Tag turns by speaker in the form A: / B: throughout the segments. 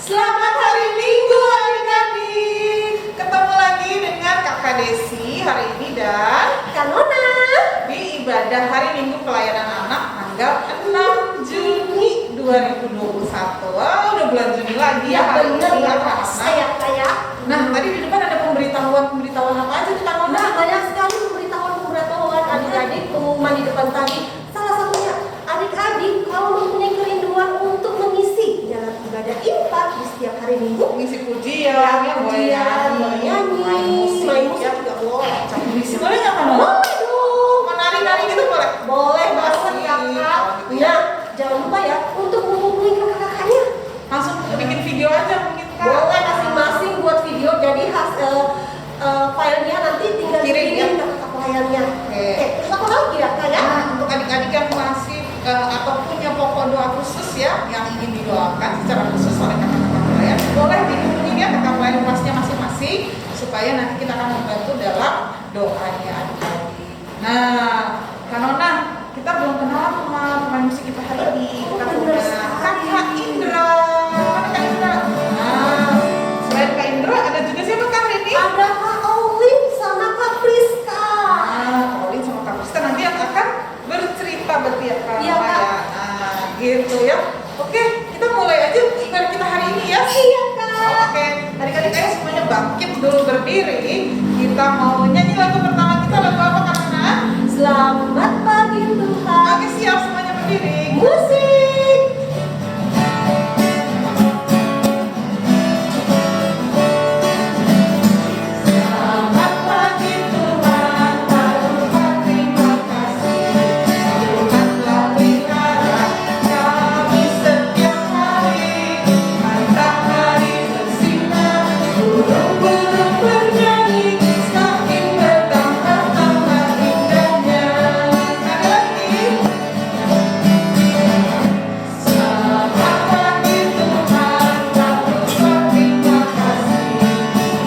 A: Selamat hari Minggu adik-adik. Ketemu lagi dengan Kakak Desi hari ini dan
B: Kak Nona
A: di ibadah hari Minggu pelayanan anak tanggal 6 Juni 2021. Wah, udah bulan Juni lagi ya hari
B: bener
A: ini
B: ya
A: Kak Nona.
B: saya kayak.
A: Nah, tadi di depan ada pemberitahuan apa aja tuh Kak Nona?
B: Nah, banyak sekali pemberitahuan adik-adik pengumuman di depan tadi. Salah satunya, adik-adik kalau mempunyai kerinduan untuk mengisi dalam ibadah infak di setiap hari Minggu,
A: Ngisi pujian, ya,
B: pujian,
A: nyanyi,
B: main musik juga boleh.
A: Ngisi boleh nggak Kak Nona?
B: Boleh dong.
A: Menari-nari gitu boleh?
B: Boleh banget
A: Asik.
B: kakak.
A: Gitu ya.
B: Nah, jangan lupa ya untuk menghubungi kakak-kakaknya.
A: Langsung bikin video aja mungkin Kak.
B: Boleh masing-masing buat video, jadi filenya nanti tinggal
A: Kirim,
B: dikirim
A: ya?
B: ke kakak pelayannya.
A: Oke.
B: Terus apa lagi ya kak ya?
A: Nah, untuk adik-adik yang masih atau punya pokok doa khusus ya yang ingin didoakan secara khusus oleh kakak-kakak pelayan, boleh dihubungi ya kakak pelayan kelasnya masing-masing supaya nanti kita akan membantu dalam doanya adik-adik. Nah, Kak Nona, kita belum kenalan sama pemain musik kita hari ini. Kita punya Kakak Indra. Mana Kak Indra? Nah, selain Kak Indra ada juga siapa Kak hari ini?
B: Ada Kak Olin sama Kak Priska.
A: Nah, Pauline sama Kak Krista nanti yang akan bercerita berarti ya Kak
B: Iya,
A: Nora
B: Kak.
A: ya. Nah, gitu ya. Oke, kita mulai aja ibadah kita hari ini ya.
B: Iya kak.
A: Oke, adik-adik ayo semuanya bangkit dulu berdiri. Kita mau nyanyi lagu pertama kita, lagu apa Kak Nona?
B: Selamat pagi Tuhan.
A: Oke, siap semuanya berdiri.
B: Musik.
A: Selamat pagi Tuhan, Tuhan terima kasih. Tuhan telah pelihara kami setiap hari. Matahari bersinar, burung-burung bernyanyi, semakin bertambah-tambah indahnya. Sekali lagi. Selamat pagi Tuhan, Tuhan terima kasih.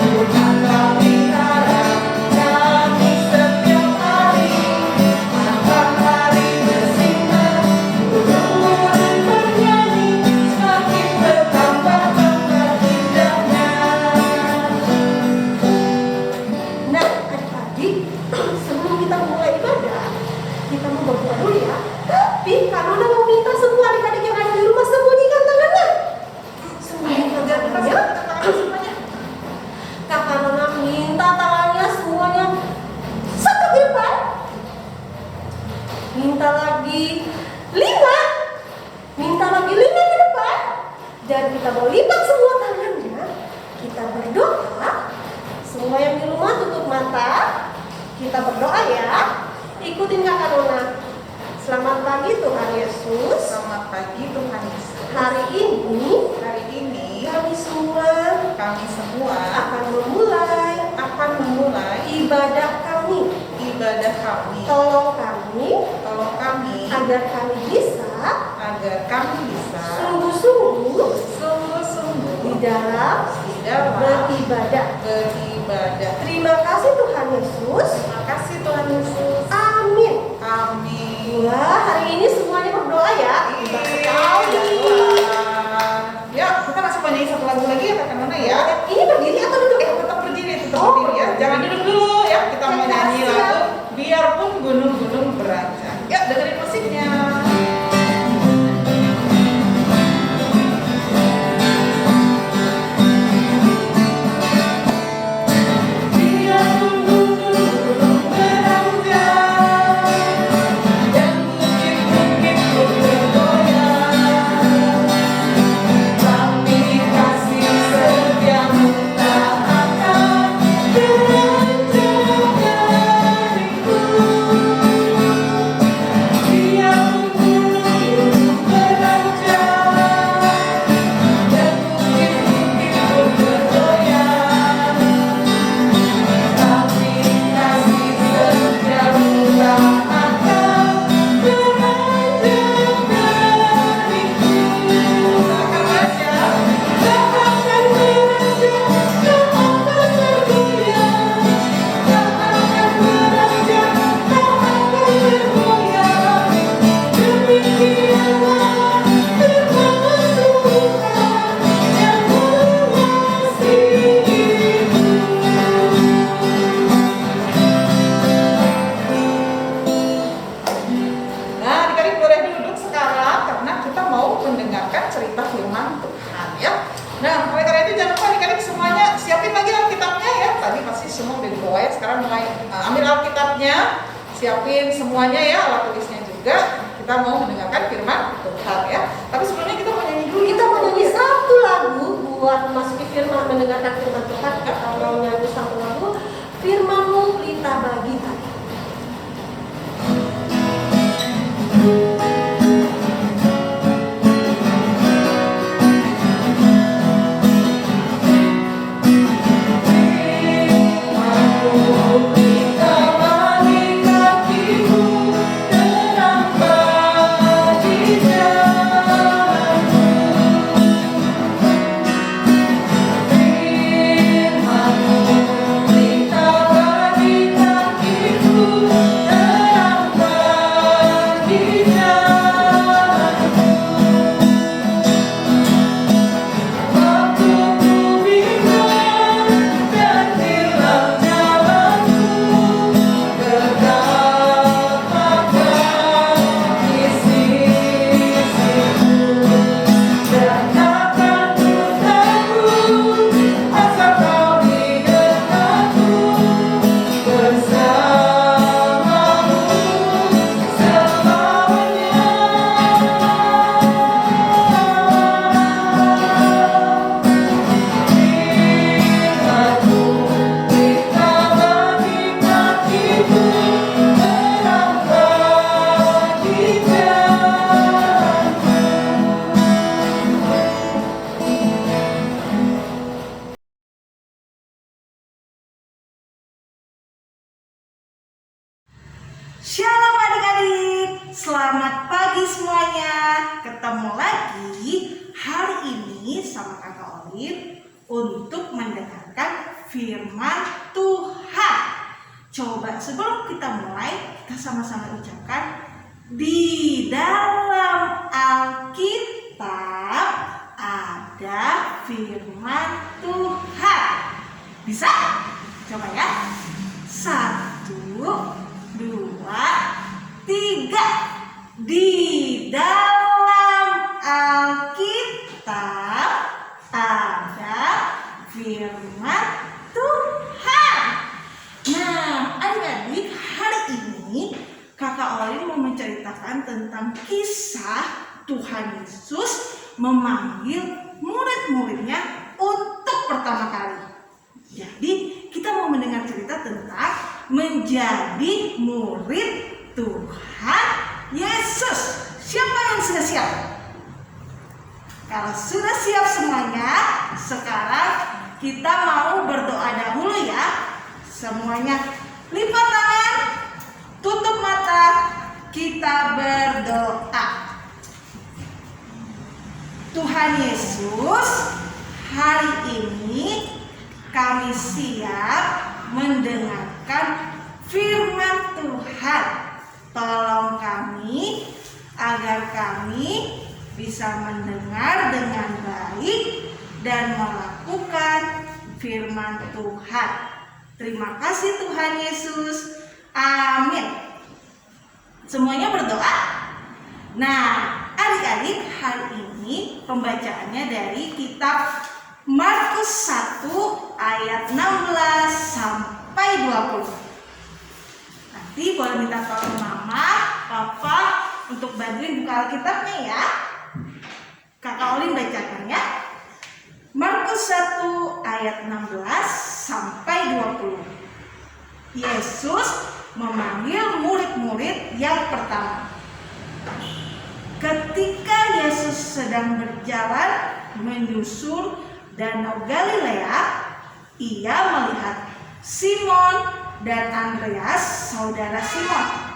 A: Tuhan telah pelihara kami setiap hari. Matahari bersinar, burung-burung bernyanyi, semakin bertambah-tambah indahnya.
B: Nah adik-adik, sebelum kita mulai ibadah, kita mau berdoa dulu ya. Tapi Kak Nona mau minta semua adik-adik yang ada di rumah sembunyikan tangannya. Sembunyikan tangannya.
A: Semuanya.
B: Kakak Nona minta tangannya semuanya satu ke depan. Minta lagi 5. Minta lagi 5 ke depan. Dan kita mau lipat semua tangannya. Kita berdoa. Semua yang di rumah tutup mata. Kita berdoa ya. Ikutin Kakak Nona. Selamat pagi Tuhan Yesus.
A: Selamat pagi Tuhan Yesus.
B: Hari ini
A: Hari ini
B: kami semua
A: kami semua
B: akan memulai
A: akan memulai
B: ibadah kami.
A: ibadah kami.
B: Tolong kami
A: Tolong kami
B: agar kami bisa sungguh-sungguh
A: sungguh-sungguh
B: di dalam
A: di dalam
B: beribadah.
A: beribadah.
B: Terima kasih Tuhan Yesus.
A: Terima kasih Tuhan Yesus.
B: Amin.
A: Amin.
B: Wah, hari ini semuanya berdoa ya. Hebat sekali.
A: Ya, kita masih mau nyanyi satu lagu lagi ya Kakak Nona ya.
B: Ini berdiri atau duduk?
A: Tetap berdiri, tetap
B: Oh,
A: berdiri ya. Jangan duduk dulu ya. Kita mau nyanyi
B: Siap.
A: lagu Biarpun Gunung-gunung Beranjak. Ya, dengerin musiknya. Biarpun gunung-gunung beranjak dan bukit-bukit bergoyang, tapi kasih sekarang mulai ambil Alkitabnya, siapin semuanya ya, alat tulisnya juga. Kita mau mendengarkan firman Tuhan ya. Tapi sebelumnya kita mau nyanyi dulu.
B: Kita mau nyanyi satu lagu buat memasuki firman, mendengarkan firman Tuhan. Kita mau nyanyi satu lagu, Firman-Mu Pelita Bagi Kami.
C: Shalom adik-adik, selamat pagi semuanya. Ketemu lagi hari ini sama Kakak Olin untuk mendengarkan firman Tuhan. Coba sebelum kita mulai, kita sama-sama ucapkan, di dalam Alkitab ada firman Tuhan. Bisa? Coba ya. 1, 2, 3. Di dalam Alkitab ada firman Tuhan. Nah, adik-adik, hari ini Kakak Olin mau menceritakan tentang kisah Tuhan Yesus memanggil murid-muridnya untuk pertama kali. Jadi, kita mau mendengar cerita tentang menjadi murid Tuhan Yesus. Siapa yang sudah siap? Kalau sudah siap semuanya, sekarang kita mau berdoa dahulu ya. Semuanya lipat tangan, tutup mata, kita berdoa. Tuhan Yesus, hari ini kami siap mendengarkan firman Tuhan. Tolong kami agar kami bisa mendengar dengan baik dan melakukan firman Tuhan. Terima kasih Tuhan Yesus. Amin. Semuanya berdoa. Nah, adik-adik, hari ini pembacaannya dari kitab Markus 1 ayat 16 sampai 20. Nanti boleh minta tolong mama, papa untuk bantuin buka Alkitabnya ya. Kakak Olin bacakan ya. Markus 1 ayat 16 sampai 20. Yesus memanggil murid-murid yang pertama. Ketika Yesus sedang berjalan menyusul Danau Galilea, ia melihat Simon dan Andreas, saudara Simon.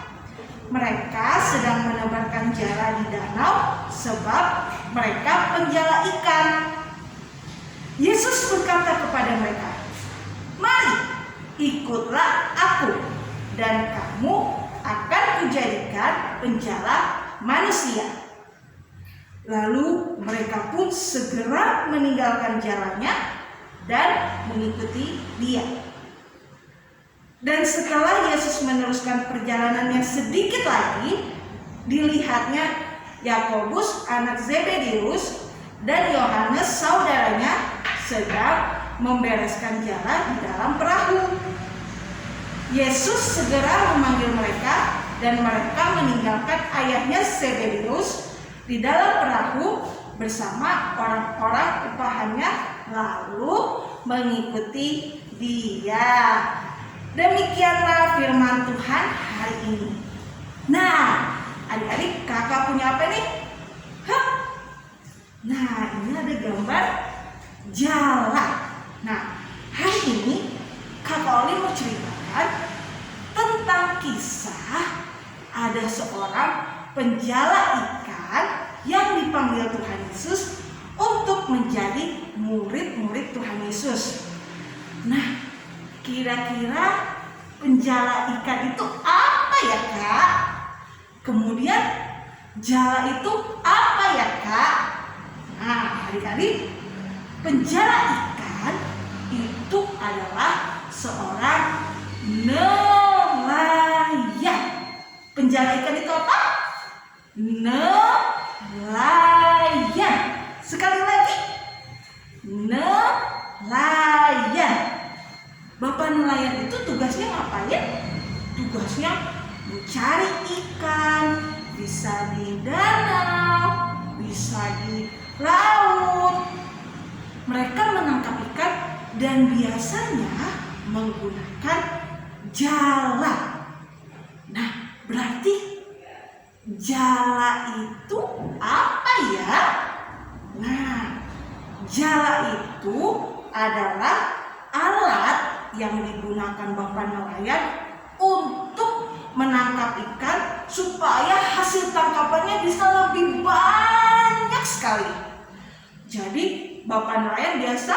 C: Mereka sedang menebarkan jala di danau sebab mereka penjala ikan. Yesus berkata kepada mereka, "Mari, ikutlah aku, dan kamu akan kujadikan penjala manusia." Lalu mereka pun segera meninggalkan jalannya dan mengikuti dia. Dan setelah Yesus meneruskan perjalanannya sedikit lagi, dilihatnya Yakobus anak Zebedeus dan Yohanes saudaranya sedang membereskan jala di dalam perahu. Yesus segera memanggil mereka dan mereka meninggalkan ayahnya Zebedius di dalam perahu bersama orang-orang upahannya lalu mengikuti Dia. Demikianlah firman Tuhan hari ini. Nah, adik-adik, kakak punya apa nih? Nah, ini ada gambar jala. Nah, hari ini kakak Oli mau ceritakan tentang kisah ada seorang penjala ikan yang dipanggil Tuhan Yesus untuk menjadi murid-murid Tuhan Yesus. Nah, kira-kira penjala ikan itu apa ya, Kak? Kemudian jala itu apa ya, Kak? Nah, adik-adik, penjala ikan itu adalah seorang nelayan. Penjala ikan itu apa? Nelayan. Sekali lagi, nelayan. Bapak nelayan itu tugasnya ngapain? Tugasnya mencari ikan, bisa di danau, bisa di laut. Mereka menangkap ikan dan biasanya menggunakan jala. Nah, berarti jala itu apa ya? Nah, jala itu adalah alat yang digunakan bapak nelayan untuk menangkap ikan supaya hasil tangkapannya bisa lebih banyak sekali. Jadi bapak nelayan biasa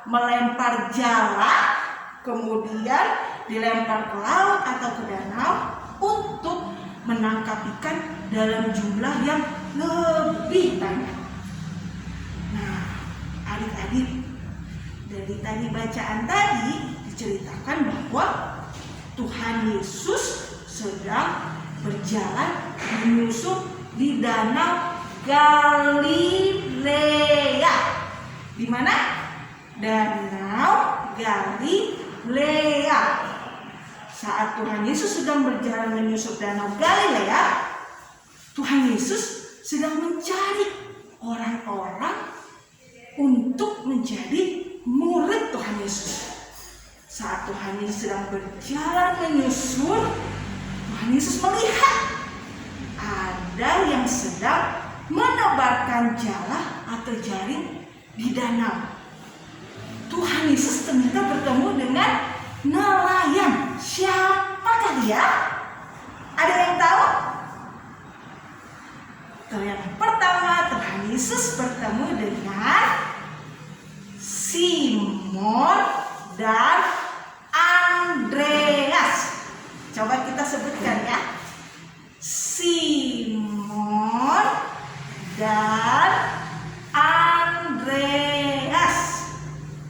C: melempar jala, kemudian dilempar ke laut atau ke danau untuk menangkap ikan dalam jumlah yang lebih banyak. Nah, adik-adik, dari tadi bacaan tadi diceritakan bahwa Tuhan Yesus sedang berjalan menyusup di danau Galilea. Di mana? Danau Galilea. Saat Tuhan Yesus sedang berjalan menyusup danau Galilea, Tuhan Yesus sedang mencari orang-orang untuk menjadi murid Tuhan Yesus. Saat Tuhan Yesus sedang berjalan menyusul, Tuhan Yesus melihat ada yang sedang menebarkan jala atau jaring di danau. Tuhan Yesus ternyata bertemu dengan nelayan. Siapakah dia? Ada yang tahu? Yang pertama, Tuhan Yesus bertemu dengan Simon dan Andreas. Coba kita sebutkan ya. Simon dan Andreas.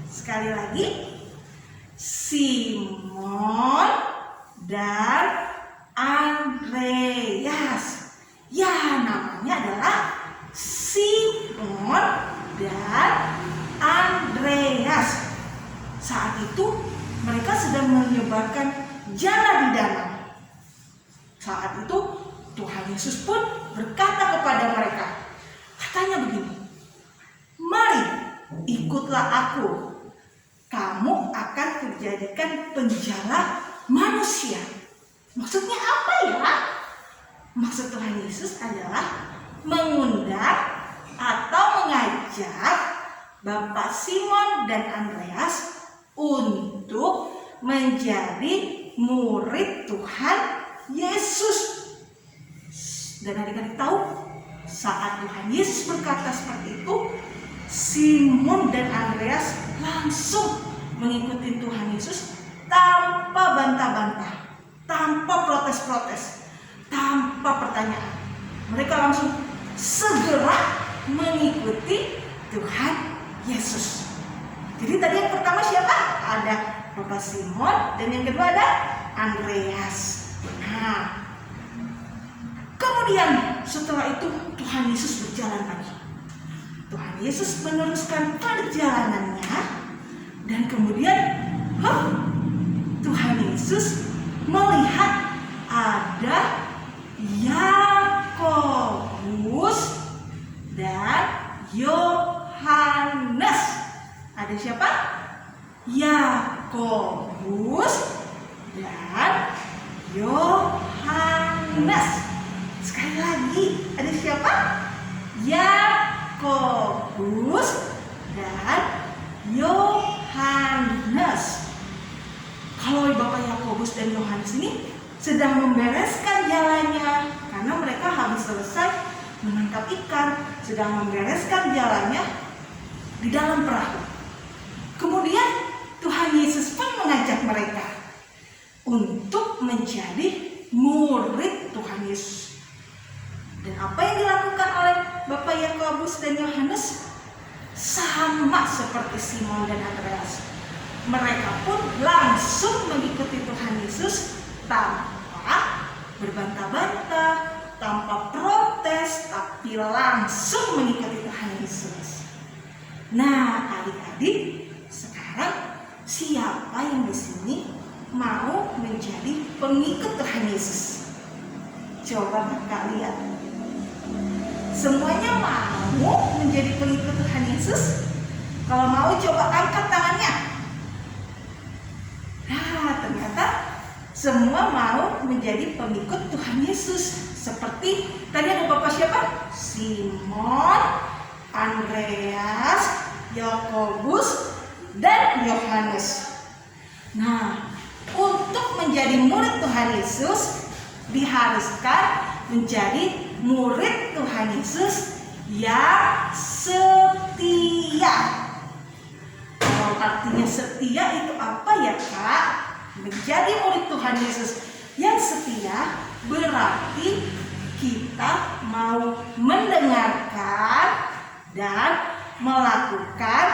C: Sekali lagi. Simon dan Andreas. Ya, namanya adalah Simon dan Andreas. Saat itu mereka sedang menyebarkan jala di danau. Saat itu Tuhan Yesus pun berkata kepada mereka, katanya begini, mari ikutlah aku, kamu akan kujadikan penjala manusia. Maksudnya apa ya? Maksud Tuhan Yesus adalah mengundang atau mengajak Bapak Simon dan Andreas untuk menjadi murid Tuhan Yesus. Dan adik-adik tahu, saat Tuhan Yesus berkata seperti itu, Simon dan Andreas langsung mengikuti Tuhan Yesus tanpa bantah-bantah, tanpa protes-protes, tanpa pertanyaan. Mereka langsung segera mengikuti Tuhan Yesus. Jadi tadi yang pertama siapa? Ada Bapak Simon dan yang kedua ada Andreas. Nah, kemudian setelah itu Tuhan Yesus berjalan lagi. Tuhan Yesus meneruskan perjalanannya dan kemudian Tuhan Yesus melihat ada Yakobus dan Yohanes. Ada siapa? Yakobus dan Yohanes. Sekali lagi, ada siapa? Yakobus dan Yohanes. Kalau Bapak Yakobus dan Yohanes ini sedang membereskan jalannya, karena mereka habis selesai menangkap ikan, sedang membereskan jalannya di dalam perahu. Kemudian Tuhan Yesus pun mengajak mereka untuk menjadi murid Tuhan Yesus. Dan apa yang dilakukan oleh Bapak Yakobus dan Yohanes sama seperti Simon dan Andreas. Mereka pun langsung mengikuti Tuhan Yesus tanpa berbantah-bantah, tanpa protes, tapi langsung mengikuti Tuhan Yesus. Nah, adik-adik, sekarang siapa yang di sini mau menjadi pengikut Tuhan Yesus? Coba kakak lihat. Semuanya mau menjadi pengikut Tuhan Yesus? Kalau mau, coba angkat tangannya. Nah, ternyata semua mau menjadi pengikut Tuhan Yesus. Seperti tadi ada Bapak siapa? Simon, Andreas, Yakobus, dan Yohanes. Nah, untuk menjadi murid Tuhan Yesus diharuskan menjadi murid Tuhan Yesus yang setia. Kalau artinya setia itu apa ya Kak? Menjadi murid Tuhan Yesus yang setia berarti kita mau mendengarkan dan melakukan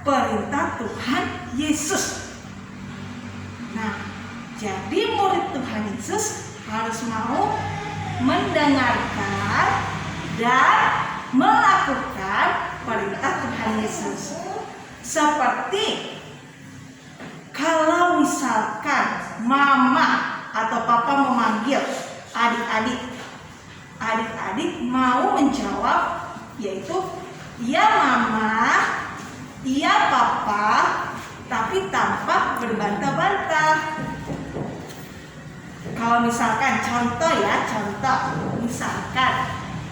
C: perintah Tuhan Yesus. Nah, jadi murid Tuhan Yesus harus mau mendengarkan dan melakukan perintah Tuhan Yesus. Seperti kalau misalkan mama atau papa memanggil adik-adik, adik-adik mau menjawab yaitu iya mama, iya papa, tapi tanpa berbantah-bantah. Kalau misalkan contoh misalkan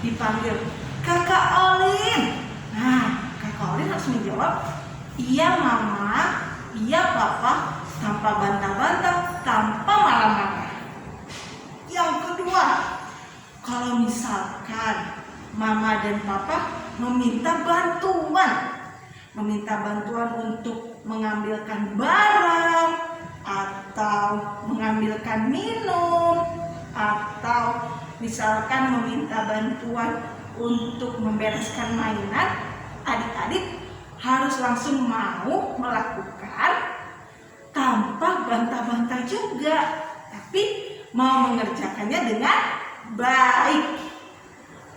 C: dipanggil Kakak Olin. Nah, Kakak Olin harus menjawab iya mama, iya papa, tanpa bantah-bantah, tanpa marah-marah. Yang kedua, kalau misalkan mama dan papa meminta bantuan untuk mengambilkan barang atau mengambilkan minum, atau misalkan meminta bantuan untuk membereskan mainan, adik-adik harus langsung mau melakukan tanpa bantah-bantah juga, tapi mau mengerjakannya dengan baik.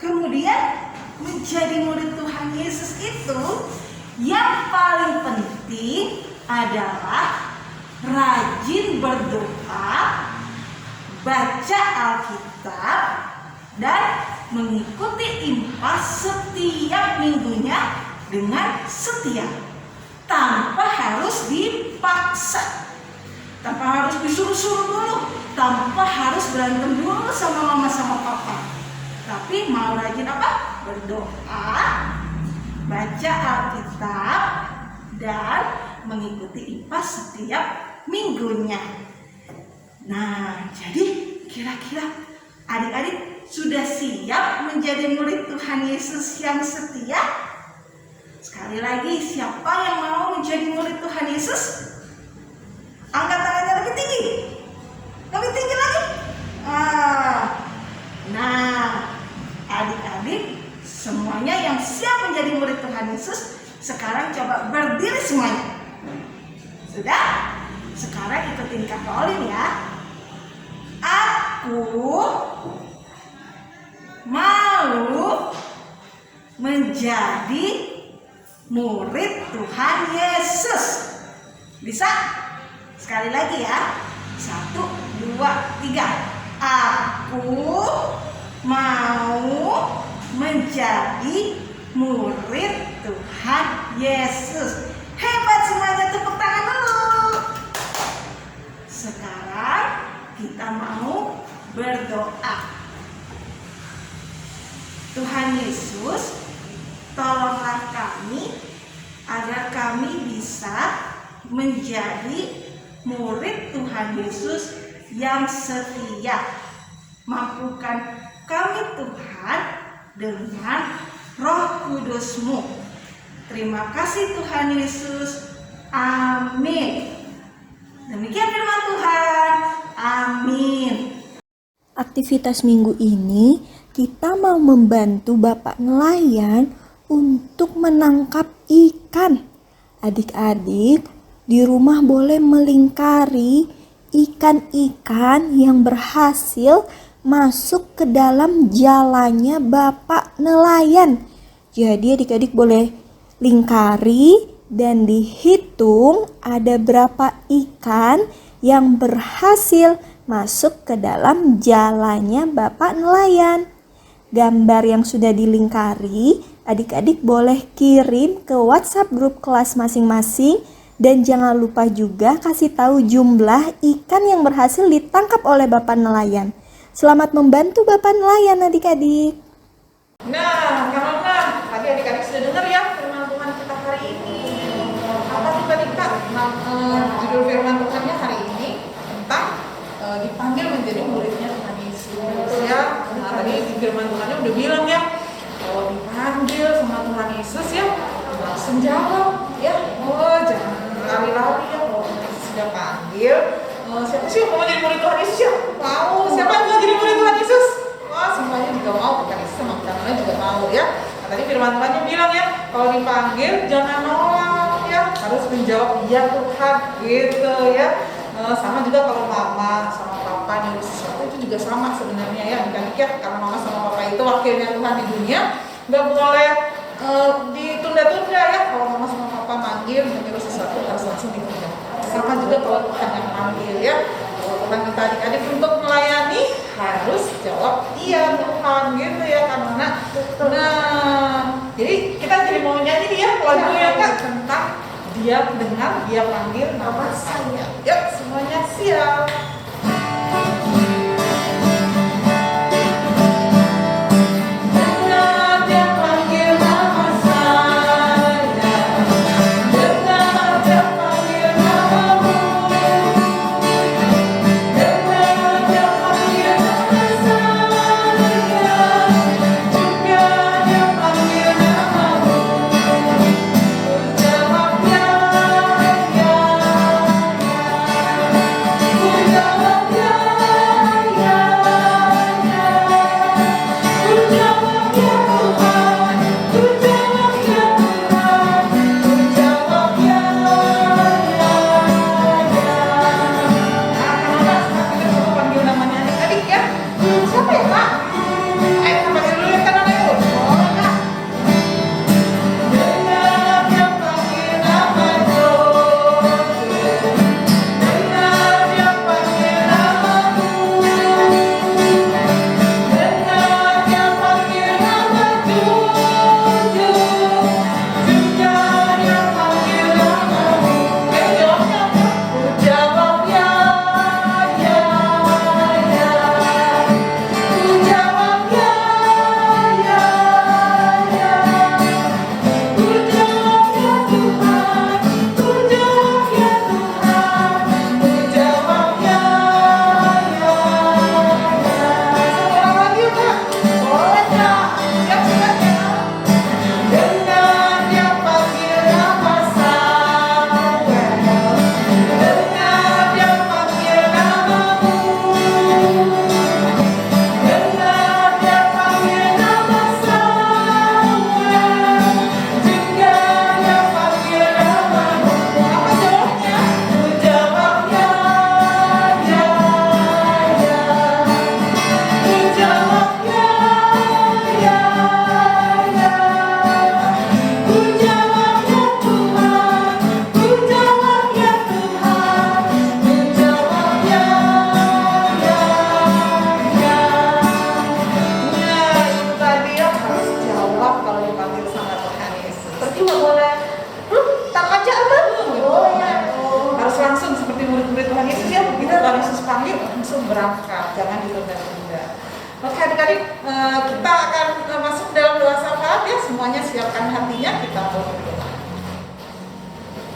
C: Kemudian menjadi murid Tuhan Yesus itu yang paling penting adalah rajin berdoa, baca Alkitab, dan mengikuti impas setiap minggunya dengan setia, tanpa harus dipaksa, tanpa harus disuruh-suruh dulu, tanpa harus berantem dulu sama mama sama papa. Tapi mau rajin apa? Berdoa, baca Alkitab, dan mengikuti impas setiap minggunya. Nah, jadi kira-kira adik-adik sudah siap menjadi murid Tuhan Yesus yang setia? Sekali lagi, siapa yang mau menjadi murid Tuhan Yesus? Angkat tangannya lebih tinggi. Lebih tinggi lagi. Nah, adik-adik semuanya yang siap menjadi murid Tuhan Yesus, sekarang coba berdiri semuanya. Sudah? Sekarang ikutin Kakak Olin ya. Aku mau menjadi murid Tuhan Yesus. Bisa? Sekali lagi ya. 1, 2, 2, 3. Aku mau menjadi murid Tuhan Yesus. Hebat semuanya, tepuk tangan dulu. Sekarang kita mau berdoa. Tuhan Yesus, tolonglah kami agar kami bisa menjadi murid Tuhan Yesus yang setia. Mampukan kami Tuhan dengan Roh Kudus-Mu. Terima kasih Tuhan Yesus. Amin. Demikian firman Tuhan. Amin.
D: Aktivitas minggu ini kita mau membantu Bapak nelayan untuk menangkap ikan. Adik-adik di rumah boleh melingkari ikan-ikan yang berhasil masuk ke dalam jalannya Bapak nelayan. Jadi adik-adik boleh lingkari dan dihitung ada berapa ikan yang berhasil masuk ke dalam jalannya Bapak nelayan. Gambar yang sudah dilingkari, adik-adik boleh kirim ke WhatsApp grup kelas masing-masing dan jangan lupa juga kasih tahu jumlah ikan yang berhasil ditangkap oleh Bapak nelayan. Selamat membantu Bapak nelayan adik-adik.
A: Nah, karena tadi adik-adik sudah dengar ya firman Tuhan kita hari ini. Apa tuh tadi Kak? Judul firman Tuhannya hari ini tentang dipanggil menjadi muridnya Tuhan Yesus ya. Nah, tadi di firman Tuhannya udah bilang ya, kalau dipanggil sama Tuhan Yesus ya, langsung jawab ya. Oh, jangan lari-lari ya kalau Tuhan Yesus sudah panggil. Siapa sih yang mau jadi murid Tuhan Yesus ya? Mau. Siapa yang mau jadi murid Tuhan Yesus? Wah, semuanya juga mau. Tuhan Yesus sama kita juga mau ya. Nah, tadi firman Tuhannya bilang ya, kalau dipanggil jangan nolak ya, harus menjawab iya Tuhan gitu ya. Sama juga kalau mama sama papa nyuruh sesuatu itu juga sama sebenarnya ya, adik-adik ya, karena mama sama papa itu wakilnya Tuhan di dunia, nggak boleh ditunda-tunda ya. Kalau mama sama papa manggil menyuruh sesuatu harus langsung ditunda. Sama juga kalau Tuhan yang manggil ya, kalau Tuhan minta adik-adik untuk melayani harus jawab iya Tuhan gitu ya kan anak. Nah, jadi kita jadi mau nyanyi nih ya lagu ya Kak tentang dia dengar, dia panggil nama saya. Yuk semuanya siap.
B: Jawab ya, ya, ya.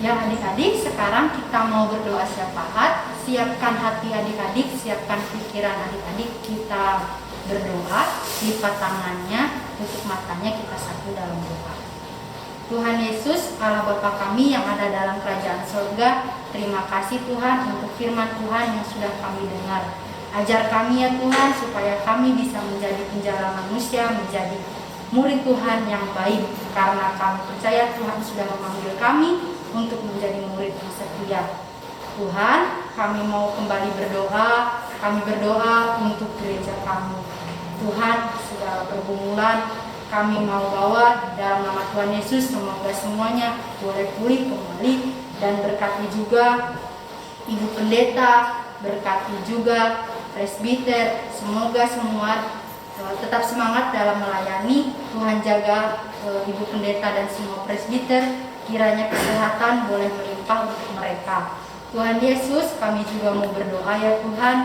E: Ya adik-adik, sekarang kita mau berdoa syafaat. Siapkan hati adik-adik, siapkan pikiran adik-adik. Kita berdoa, lipat tangannya, tutup matanya, kita satu dalam doa. Tuhan Yesus, Allah Bapa kami yang ada dalam kerajaan surga, terima kasih Tuhan untuk firman Tuhan yang sudah kami dengar. Ajar kami ya Tuhan supaya kami bisa menjadi penjala manusia, menjadi murid Tuhan yang baik. Karena kami percaya Tuhan sudah memanggil kami untuk menjadi murid yang setia. Tuhan, kami mau kembali berdoa, kami berdoa untuk gereja kami. Tuhan, segala pergumulan kami mau bawa dalam nama Tuhan Yesus, semoga semuanya boleh pulih kembali, dan berkati juga Ibu Pendeta, berkati juga presbiter, semoga semua tetap semangat dalam melayani. Tuhan jaga Ibu Pendeta dan semua presbiter, kiranya kesehatan boleh melimpah untuk mereka. Tuhan Yesus, kami juga mau berdoa ya Tuhan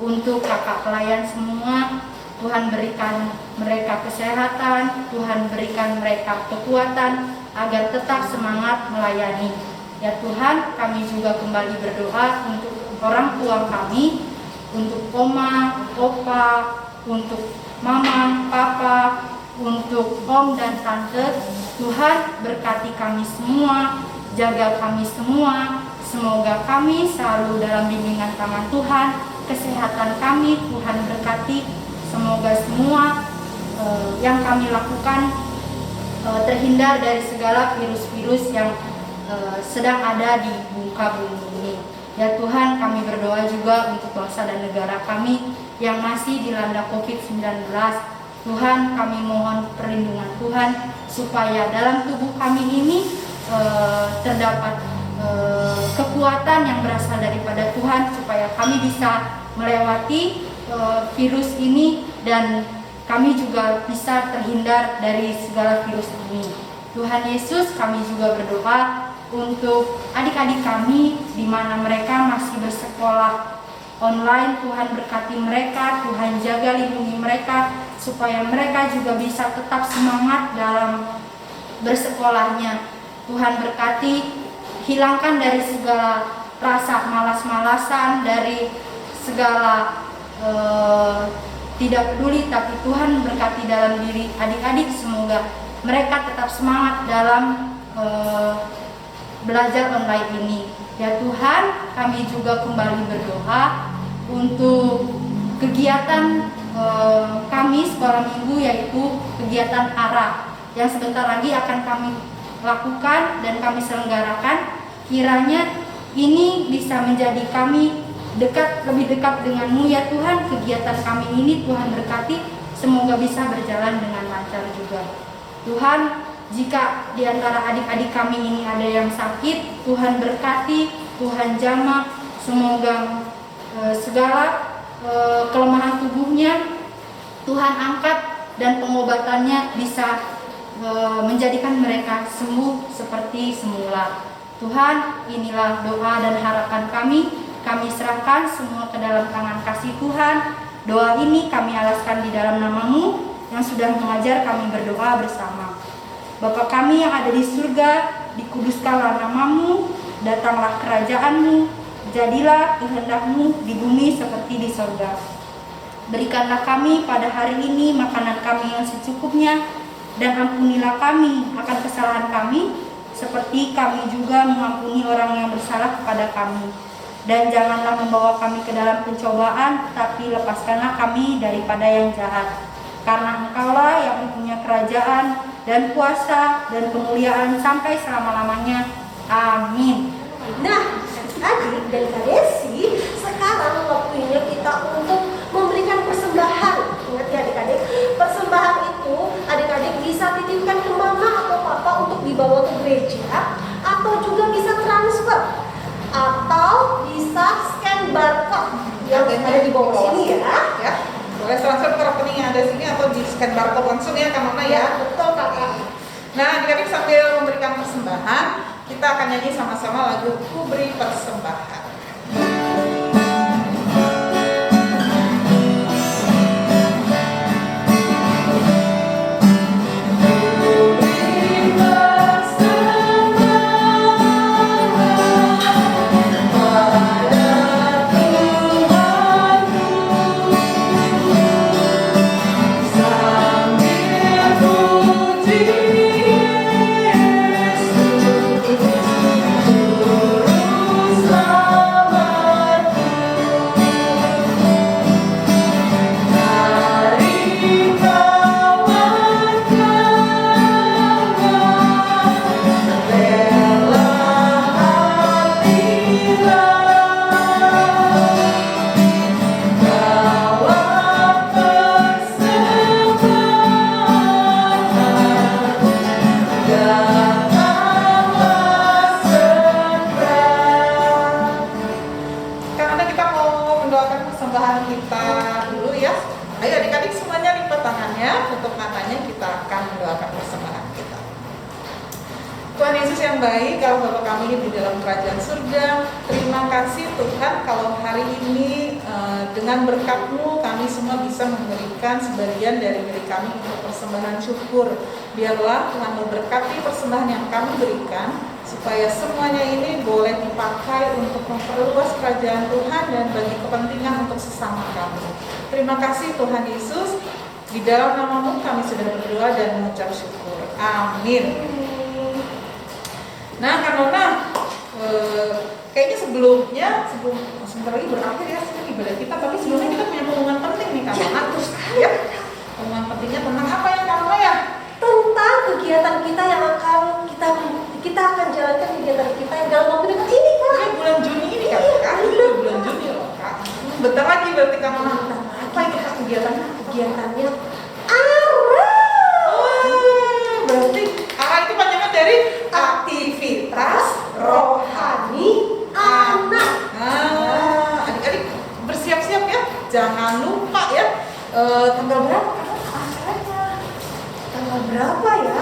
E: untuk kakak pelayan semua. Tuhan berikan mereka kesehatan, Tuhan berikan mereka kekuatan agar tetap semangat melayani. Ya Tuhan, kami juga kembali berdoa untuk orang tua kami, untuk oma, opa, untuk mama, papa, untuk om dan tante. Tuhan berkati kami semua, jaga kami semua. Semoga kami selalu dalam bimbingan tangan Tuhan. Kesehatan kami Tuhan berkati. Semoga semua yang kami lakukan terhindar dari segala virus-virus yang sedang ada di muka bumi ini. Ya Tuhan, kami berdoa juga untuk bangsa dan negara kami yang masih dilanda COVID-19. Tuhan, kami mohon perlindungan Tuhan supaya dalam tubuh kami ini terdapat kekuatan yang berasal daripada Tuhan, supaya kami bisa melewati virus ini dan kami juga bisa terhindar dari segala virus ini. Tuhan Yesus, kami juga berdoa untuk adik-adik kami di mana mereka masih bersekolah online. Tuhan berkati mereka, Tuhan jaga lindungi mereka supaya mereka juga bisa tetap semangat dalam bersekolahnya. Tuhan berkati, hilangkan dari segala rasa malas-malasan, dari segala tidak peduli, tapi Tuhan berkati dalam diri adik-adik, semoga mereka tetap semangat dalam belajar online ini. Ya Tuhan, kami juga kembali berdoa untuk kegiatan kami sekolah minggu, yaitu kegiatan ARA yang sebentar lagi akan kami lakukan dan kami selenggarakan. Kiranya ini bisa menjadi kami lebih dekat dengan-Mu ya Tuhan. Kegiatan kami ini Tuhan berkati, semoga bisa berjalan dengan lancar juga. Tuhan, jika di antara adik-adik kami ini ada yang sakit, Tuhan berkati, Tuhan jamah, semoga segala kelemahan tubuhnya Tuhan angkat dan pengobatannya bisa menjadikan mereka sembuh seperti semula. Tuhan, inilah doa dan harapan kami. Kami serahkan semua ke dalam tangan kasih Tuhan. Doa ini kami alaskan di dalam nama-Mu yang sudah mengajar kami berdoa bersama. Bapa kami yang ada di surga, dikuduskanlah nama-Mu, datanglah kerajaan-Mu, jadilah kehendak-Mu di bumi seperti di surga. Berikanlah kami pada hari ini makanan kami yang secukupnya, dan ampunilah kami akan kesalahan kami, seperti kami juga mengampuni orang yang bersalah kepada kami. Dan janganlah membawa kami ke dalam pencobaan, tapi lepaskanlah kami daripada yang jahat. Karena Engkaulah yang mempunyai kerajaan dan kuasa dan kemuliaan sampai selama-lamanya. Amin.
B: Nah, adik dan Kak Desi, sekarang waktunya kita untuk memberikan persembahan. Ingat ya adik-adik, persembahan itu adik-adik bisa titipkan ke mama atau papa untuk dibawa ke gereja, atau juga bisa transfer, atau bisa scan barcode yang ada di bawah sini ya.
A: Boleh transfer ke rekening yang ada sini atau di scan barcode langsung ya Kak Mona ya.
B: Betul kakak.
A: Nah, adik-adik sambil memberikan persembahan, kita akan nyanyi sama-sama lagu Ku Beri Persembahan.
F: Ku beri persembahan
A: yang baik kalau Bapak kami di dalam kerajaan surga. Terima kasih Tuhan kalau hari ini dengan berkat-Mu kami semua bisa memberikan sebagian dari diri kami untuk persembahan syukur. Biarlah Tuhan memberkati persembahan yang kami berikan, supaya semuanya ini boleh dipakai untuk memperluas kerajaan Tuhan dan bagi kepentingan untuk sesama kami. Terima kasih Tuhan Yesus. Di dalam nama-Mu kami sudah berdoa dan mengucap syukur. Amin. Nah, karena kayaknya sebelum sebentar lagi berakhir ya ibadah kita, tapi sebelumnya kita punya pengumuman penting nih Karona. Ya, pengumuman pentingnya tentang apa ya Karona ya?
B: Tentang kegiatan kita yang akan kita akan jalankan kegiatan kita yang dalam waktu dekat ini, Kak.
A: Ini bulan Juni ini kan? Bulan Juni loh Kak. Bentar lagi berarti Karona. Apa itu Kak kegiatannya?
B: Kegiatannya ARA.
A: Berarti ARA itu panjangan dari aktivitas rohani anak. Adik-adik bersiap-siap ya. Jangan lupa ya. Tanggal berapa acaranya?
B: Tanggal berapa ya?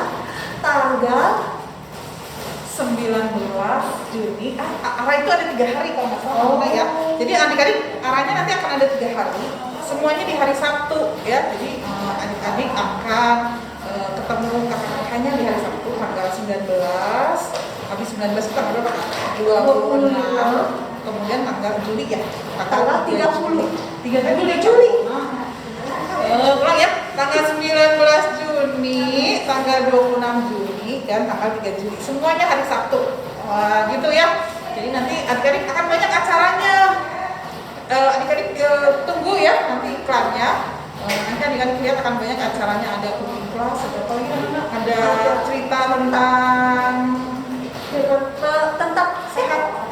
B: Tanggal
A: 19 Juni. ARA itu ada 3 hari kalau nggak salah ya. Jadi adik-adik ARA-nya nanti akan ada 3 hari. Semuanya di hari Sabtu ya. Jadi adik-adik akan ketemu kakak-kakaknya di hari Sabtu tanggal 19. Habis 19 itu tanggal berapa? 26. Kemudian tanggal Juli ya.
B: tanggal 30.
A: 3 Juli. Ulang ya. Tanggal 19 Juni, tanggal 26 Juni dan tanggal 3 Juli. Semuanya hari Sabtu. Wah, gitu ya. Jadi nanti adik-adik akan banyak acaranya. Adik-adik tunggu ya nanti iklannya. Nanti adik-adik lihat akan banyak acaranya, ada cooking class, ada cerita tentang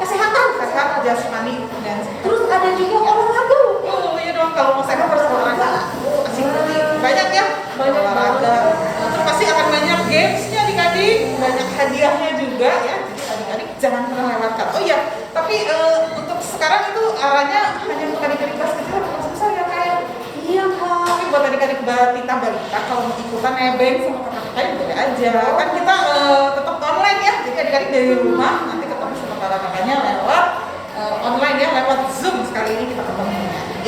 A: kesehatan jasmani dan sehat.
B: Terus ada juga olahraga.
A: Oh iya dong, kalau mau sehat harus olahraga. Asik banyak ya, banyak olahraga. Terus pasti akan banyak gamesnya adik-adik, banyak hadiahnya juga ya. Jadi adik-adik jangan pernah lewatkan. Oh iya, tapi untuk sekarang itu arahnya hanya untuk adik-adik kelas kecil atau kelas besar ya kayak.
B: Iya, Kak.
A: Tapi buat adik-adik balita kalau mau ikutan nebeng sama kakak-kakaknya boleh aja. Kan kita tetap online ya, jadi adik-adik dari rumah nanti ketemu sama kakak-kakaknya lewat online ya, lewat Zoom sekali ini kita ketemu.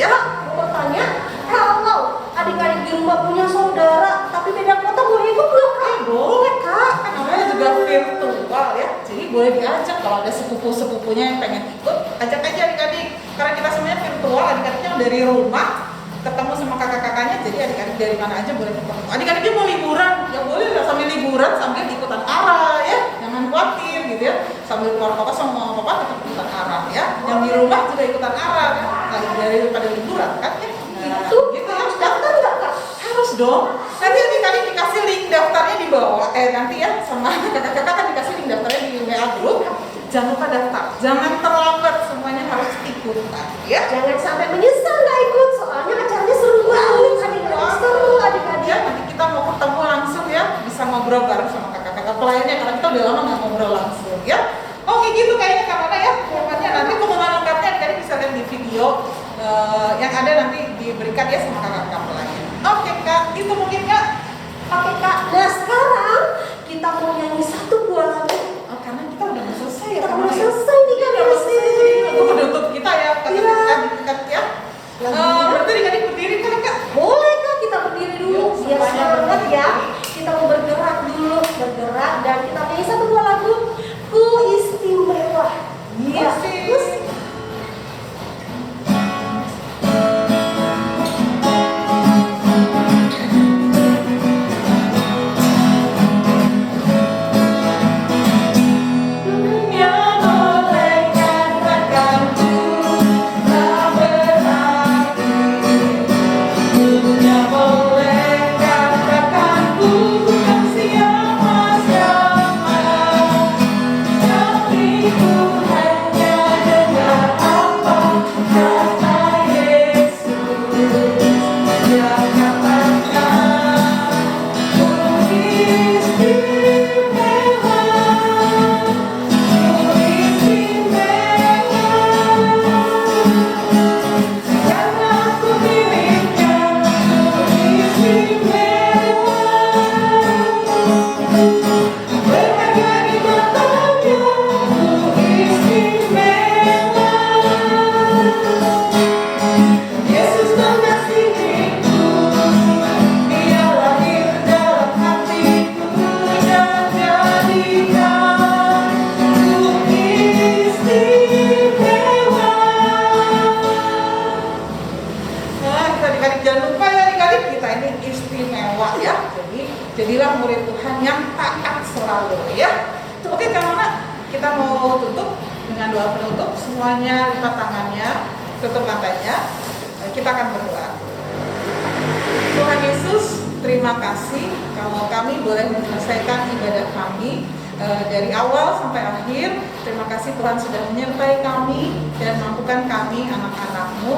A: Ya,
B: Mau tanya, kalau adik-adik di rumah punya saudara tapi beda kota boleh ikut nggak, Kak?
A: boleh Kak, kan namanya juga virtual ya. Jadi boleh diajak kalau ada sepupu-sepupunya yang pengen ikut, ajak aja adik-adik. Karena kita semuanya virtual, adik-adiknya dari rumah ketemu sama kakak-kakaknya, jadi adik-adik dari mana aja boleh ketemu. Adik-adiknya mau liburan, ya boleh lah sambil liburan sambil ikutan ARA ya, jangan khawatir gitu ya. Sambil keluar kota sama mama papa tetap ikutan ARA ya. Yang di rumah juga ikutan ARA kan, daripada liburan kan ya.
B: Itu
A: gitu
B: harus
A: ya.
B: daftar nggak, Kak?
A: Harus dong. Nanti adik-adik dikasih link daftarnya di bawah. Nanti ya sama kakak-kakak kan dikasih link daftarnya di WA group. Jangan lupa daftar. Jangan terlambat, semuanya harus ikutan ya.
B: Jangan sampai menyesal nggak ikut, soalnya acaranya seru banget. Adik-adik seru, adik-adik.
A: Ya, nanti kita mau ketemu langsung ya, bisa ngobrol bareng sama kakak-kakak pelayannya karena kita udah lama nggak ngobrol langsung ya. Oke gitu kayaknya karena ya pokoknya nanti pengumuman lengkapnya adik-adik bisa lihat di video yang ada nanti diberikan ya sama kakak-kakak pelayan. Oke Kak, itu mungkin Kak.
B: Oke, Kak. Nah, sekarang kita mau nyanyi satu buah lagu.
A: Karena kita udah mau selesai ya.
B: Kita
A: Kak
B: mau
A: Maya.
B: selesai nih, Kak.
A: Udah mau selesai, jadi lagu penutup kita ya, kakak-kakak ya. Berarti adik-adik berdiri kan Kak?
B: Boleh, Kak, kita berdiri dulu. Biar
A: Semuanya
B: semangat ya.
A: berdiri.
B: Kita mau bergerak dulu, bergerak dan kita nyanyi satu buah lagu. Ku istimewa. Iya.
A: Musik. ya. Jadi jadilah murid Tuhan yang taat selalu ya. Oke, Kak, kita mau tutup dengan doa penutup. Semuanya lipat tangannya, tutup matanya. Kita akan berdoa. Tuhan Yesus, terima kasih kalau kami boleh menyelesaikan ibadah kami dari awal sampai akhir. Terima kasih Tuhan sudah menyertai kami dan mampukan kami anak-anak-Mu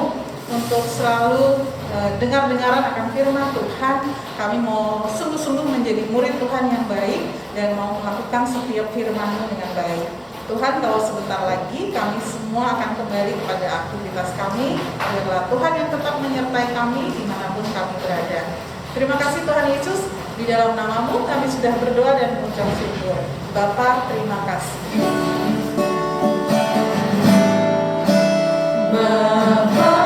A: untuk selalu dengar-dengaran akan firman Tuhan. Kami mau sungguh-sungguh menjadi murid Tuhan yang baik dan mau melakukan setiap firman-Mu dengan baik. Tuhan, kalau sebentar lagi kami semua akan kembali kepada aktivitas kami. Biarlah Tuhan yang tetap menyertai kami dimanapun kami berada. Terima kasih Tuhan Yesus, di dalam nama-Mu kami sudah berdoa dan mengucap syukur. Bapa, terima kasih. Bapa